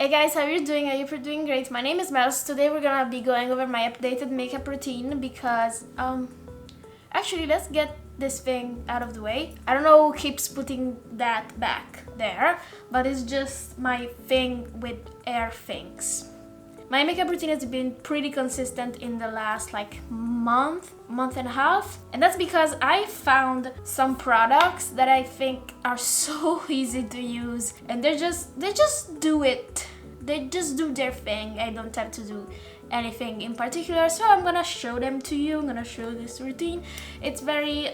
Hey guys, how are you doing? I hope you're doing great. My name is Mels. Today we're gonna be going over my updated makeup routine because actually let's get this thing out of the way. I don't know who keeps putting that back there, but it's just my thing with air things. My makeup routine has been pretty consistent in the last month and a half, and that's because I found some products that I think are so easy to use, and they just do it. They just do their thing. I don't have to do anything in particular, so I'm gonna show them to you. I'm gonna show this routine. It's a very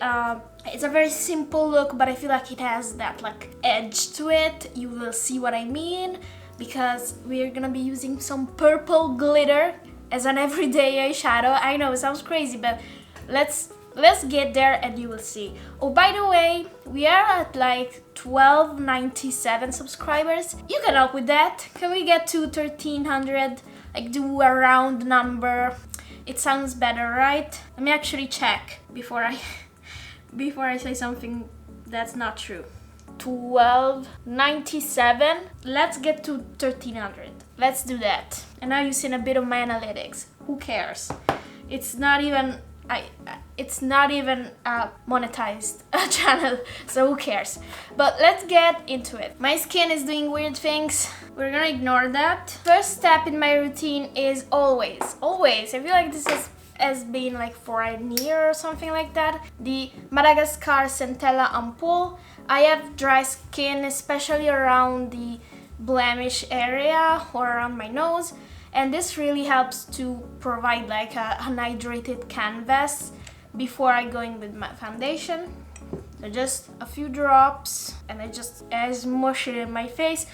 simple look, but I feel like it has that edge to it. You will see what I mean, because we're gonna be using some purple glitter as an everyday eyeshadow. I know it sounds crazy, but let's get there and you will see. Oh, by the way, we are at 1297 subscribers. You can help with that. Can we get to 1300? Do a round number. It sounds better, right? Let me actually check before I say something that's not true. 1297. Let's get to 1300. Let's do that. And now you've seen a bit of my analytics. Who cares? It's not even a monetized channel, so who cares? But let's get into it. My skin is doing weird things. We're gonna ignore that. First step in my routine is always. I feel like this has been for a year or something like that. The Madagascar Centella Ampoule. I have dry skin, especially around the blemish area or around my nose, and this really helps to provide an hydrated canvas before I go in with my foundation. So just a few drops, and I just smush it in my face,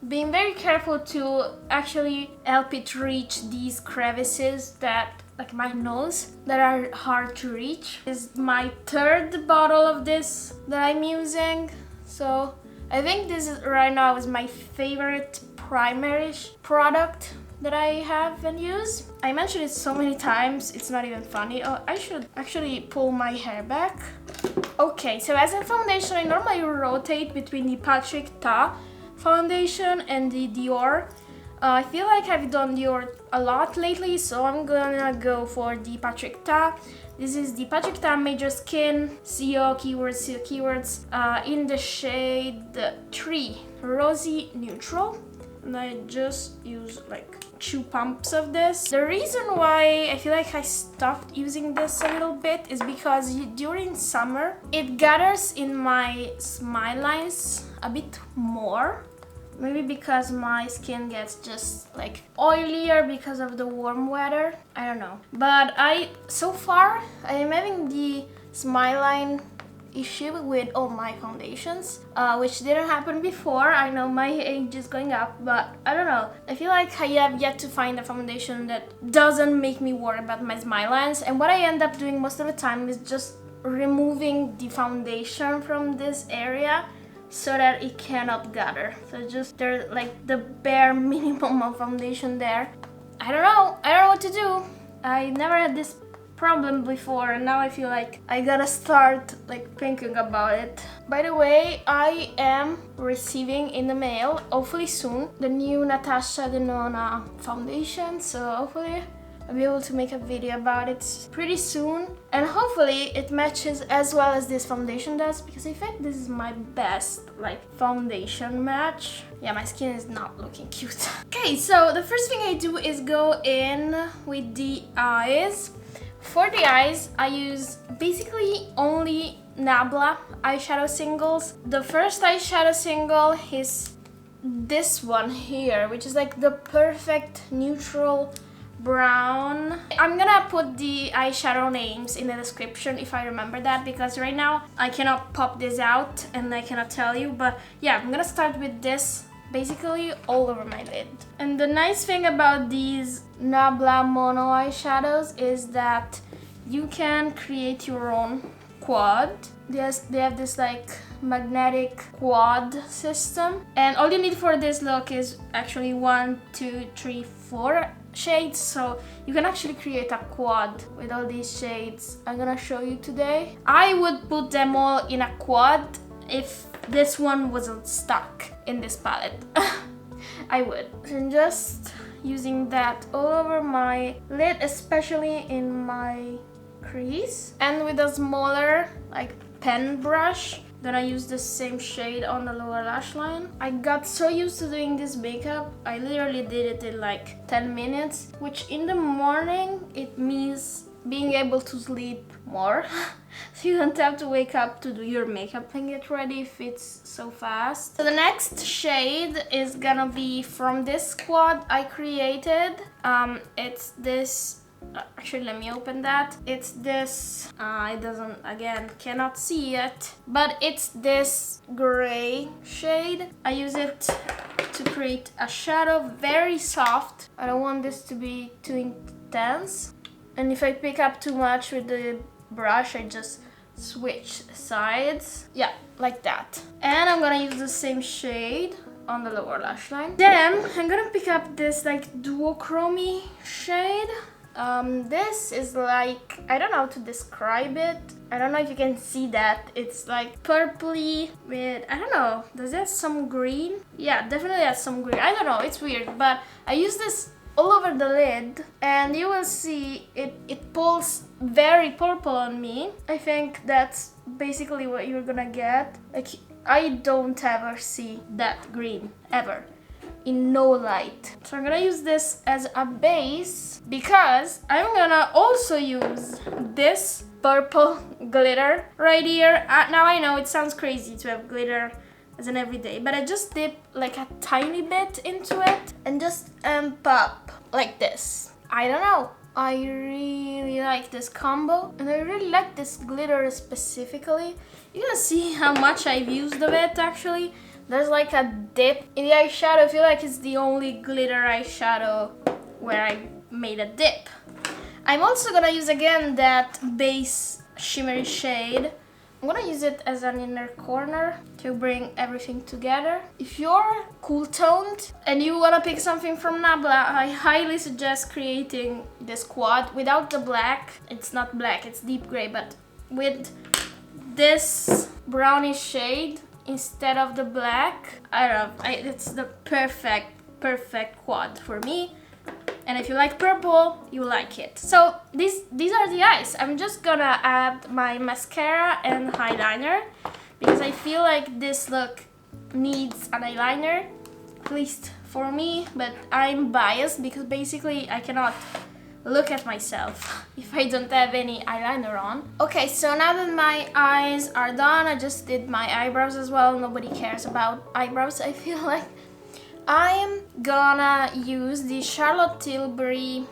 being very careful to actually help it reach these crevices that my nose that are hard to reach. This is my third bottle of this that I'm using, so I think this right now is my favorite primary product that I have and use. I mentioned it so many times, it's not even funny. Oh, I should actually pull my hair back. Okay, so as a foundation, I normally rotate between the Patrick Ta foundation and the Dior. I feel like I've done Dior a lot lately, so I'm gonna go for the Patrick Ta. This is the Patrick Ta Major Skin CO keywords in the shade 3 Rosy Neutral. And I just use 2 pumps of this. The reason why I feel like I stopped using this a little bit is because during summer it gathers in my smile lines a bit more. Maybe because my skin gets just oilier because of the warm weather. I don't know. But so far I am having the smile line issue with all my foundations, which didn't happen before. I know my age is going up, but I don't know. I feel like I have yet to find a foundation that doesn't make me worry about my smile lines. And what I end up doing most of the time is just removing the foundation from this area so that it cannot gather. So just there's the bare minimum of foundation there. I don't know what to do. I never had this problem before, and now I feel like I gotta start thinking about it. By the way, I am receiving in the mail, hopefully soon, the new Natasha Denona foundation, so hopefully I'll be able to make a video about it pretty soon, and hopefully it matches as well as this foundation does, because I think this is my best foundation match. Yeah, my skin is not looking cute. Okay, so the first thing I do is go in with the eyes. For the eyes, I use basically only Nabla eyeshadow singles. The first eyeshadow single is this one here, which is the perfect neutral brown. I'm gonna put the eyeshadow names in the description if I remember that, because right now I cannot pop this out and I cannot tell you, but yeah, I'm gonna start with this basically all over my lid. And the nice thing about these Nabla mono eyeshadows is that you can create your own quad. They have this magnetic quad system, and all you need for this look is actually 1, 2, 3, 4 shades, so you can actually create a quad with all these shades I'm gonna show you today. I would put them all in a quad if this one wasn't stuck in this palette. I would. And just using that all over my lid, especially in my crease. And with a smaller like pen brush, then I use the same shade on the lower lash line. I got so used to doing this makeup, I literally did it in like 10 minutes, which in the morning it means being able to sleep more. So you don't have to wake up to do your makeup and get ready if it's so fast. So the next shade is gonna be from this squad I created. It's this, actually let me open that. It's this, it doesn't, again, cannot see it, but it's this gray shade. I use it to create a shadow, very soft. I don't want this to be too intense. And if I pick up too much with the brush, I just switch sides. Yeah, like that. And I'm gonna use the same shade on the lower lash line. Then I'm gonna pick up this like duochrome shade. This is like, I don't know how to describe it. I don't know if you can see that. It's like purpley with, I don't know, does it have some green? Yeah, definitely has some green. I don't know, it's weird, but I use this all over the lid and you will see it pulls very purple on me. I think that's basically what you're gonna get. Like, I don't ever see that green ever in no light. So I'm gonna use this as a base because I'm gonna also use this purple glitter right here. Now I know it sounds crazy to have glitter as an everyday, but I just dip like a tiny bit into it and just amp up like this. I don't know, I really like this combo and I really like this glitter specifically. You can see how much I've used of it actually. There's like a dip in the eyeshadow. I feel like it's the only glitter eyeshadow where I made a dip. I'm also gonna use again that base shimmery shade. I'm gonna use it as an inner corner to bring everything together. If you're cool toned and you wanna pick something from Nabla, I highly suggest creating this quad without the black. It's not black, it's deep gray, but with this brownish shade instead of the black. I don't know, it's the perfect quad for me. And if you like purple, you like it. So these are the eyes. I'm just gonna add my mascara and eyeliner because I feel like this look needs an eyeliner, at least for me, but I'm biased because basically I cannot look at myself if I don't have any eyeliner on. Okay, so now that my eyes are done, I just did my eyebrows as well. Nobody cares about eyebrows, I feel like. I'm gonna use the Charlotte Tilbury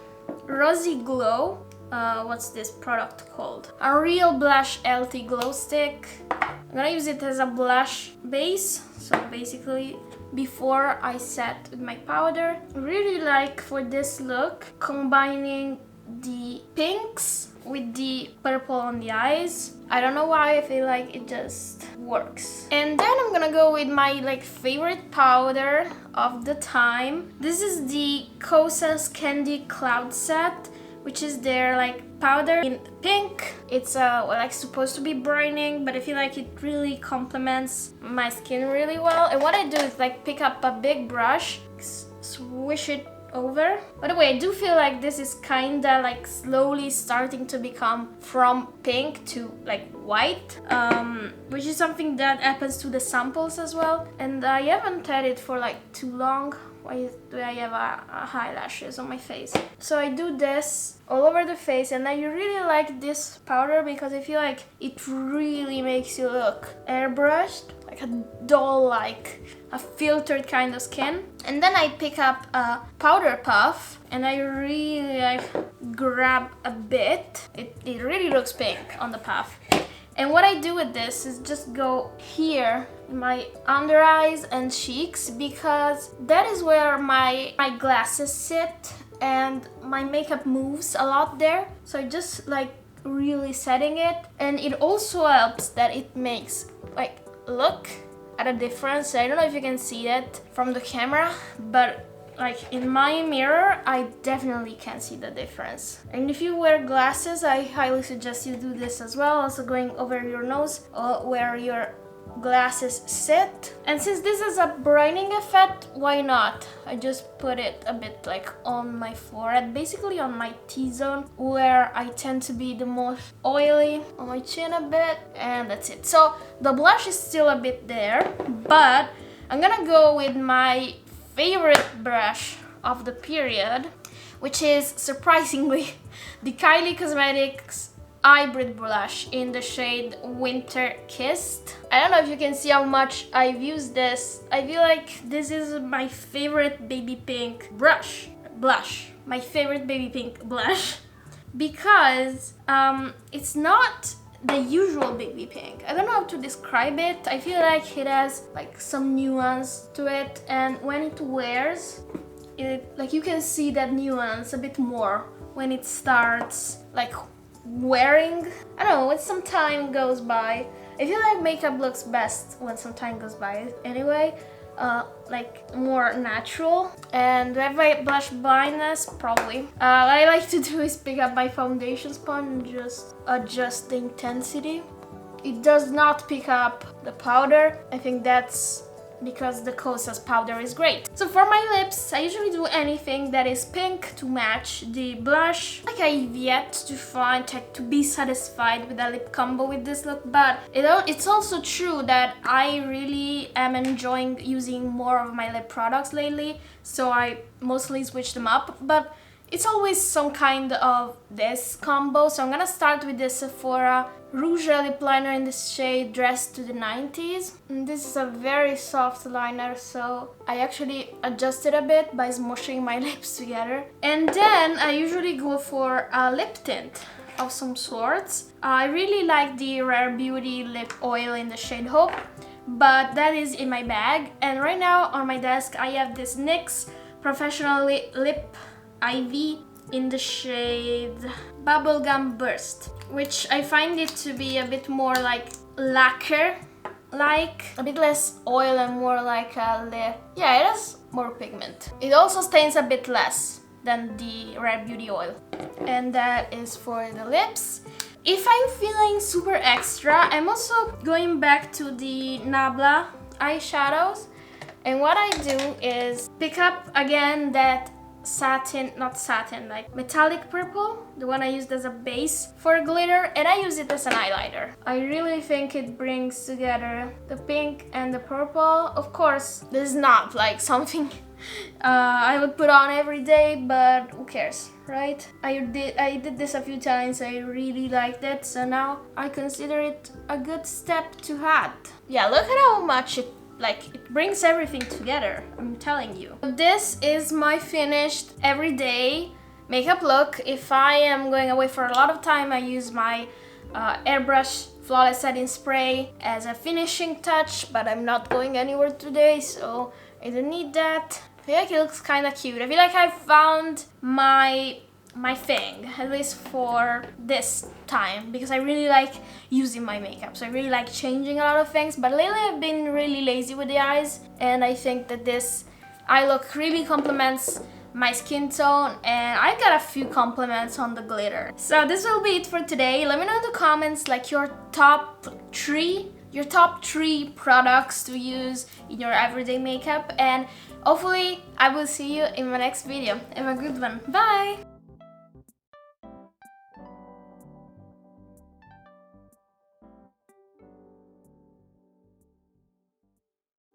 Rosy Glow. What's this product called? A Real Blush Healthy Glow Stick. I'm gonna use it as a blush base. So basically, before I set with my powder. I really like for this look combining the pinks with the purple on the eyes. I don't know why, I feel like it just works. And then I'm gonna go with my like favorite powder of the time. This is the Kosas Candy Cloud Set, which is their like powder in pink. It's like supposed to be brightening, but I feel like it really complements my skin really well. And what I do is like pick up a big brush, swish it over. By the way, I do feel like this is kinda like slowly starting to become from pink to like white, which is something that happens to the samples as well. And I haven't had it for like too long. Why do I have eyelashes on my face? So I do this all over the face, and I really like this powder because I feel like it really makes you look airbrushed, like a doll, like a filtered kind of skin. And then I pick up a powder puff and I really like grab a bit. It really looks pink on the puff. And what I do with this is just go here in my under eyes and cheeks, because that is where my glasses sit and my makeup moves a lot there. So I just like really setting it, and it also helps that it makes like look at a difference. I don't know if you can see that from the camera, but like in my mirror, I definitely can see the difference. And if you wear glasses, I highly suggest you do this as well. Also going over your nose, where your glasses sit. And since this is a brightening effect, why not? I just put it a bit like on my forehead, basically on my T-zone, where I tend to be the most oily, on my chin a bit, and that's it. So the blush is still a bit there, but I'm gonna go with my favorite brush of the period, which is surprisingly the Kylie Cosmetics hybrid blush in the shade Winter Kissed. I don't know if you can see how much I've used this. I feel like this is my favorite baby pink blush. My favorite baby pink blush because it's not the usual baby pink. I don't know how to describe it. I feel like it has like some nuance to it, and when it wears it, like you can see that nuance a bit more when it starts like wearing. I don't know, when some time goes by. I feel like makeup looks best when some time goes by anyway, like more natural. And do I have my blush blindness? Probably. What I like to do is pick up my foundation sponge and just adjust the intensity. It does not pick up the powder. I think that's because the Kosas powder is great. So for my lips, I usually do anything that is pink to match the blush. Like I've yet to find, to be satisfied with a lip combo with this look, but it's also true that I really am enjoying using more of my lip products lately, so I mostly switch them up, but it's always some kind of this combo. So I'm gonna start with the Sephora Rouge lip liner in the shade Dressed to the 90s. And this is a very soft liner, so I actually adjust it a bit by smushing my lips together. And then I usually go for a lip tint of some sorts. I really like the Rare Beauty lip oil in the shade Hope, but that is in my bag. And right now on my desk I have this NYX Professional Lip IV in the shade Bubblegum Burst, which I find it to be a bit more like lacquer, like a bit less oil and more like a lip. Yeah, it has more pigment. It also stains a bit less than the Rare Beauty oil. And that is for the lips. If I'm feeling super extra, I'm also going back to the Nabla eyeshadows. And what I do is pick up again that like metallic purple, the one I used as a base for glitter, and I use it as an highlighter. I really think it brings together the pink and the purple. Of course, this is not like something I would put on every day, but who cares, right? I did this a few times, I really liked it, so now I consider it a good step to add. Yeah, look at how much it brings everything together, I'm telling you. This is my finished everyday makeup look. If I am going away for a lot of time, I use my airbrush flawless setting spray as a finishing touch, but I'm not going anywhere today, so I don't need that. I feel like it looks kind of cute. I feel like I found my thing, at least for this time, because I really like using my makeup, so I really like changing a lot of things, but lately I've been really lazy with the eyes, and I think that this eye look really complements my skin tone, and I got a few compliments on the glitter. So this will be it for today. Let me know in the comments like your top three products to use in your everyday makeup, and hopefully I will see you in my next video. Have a good one. Bye!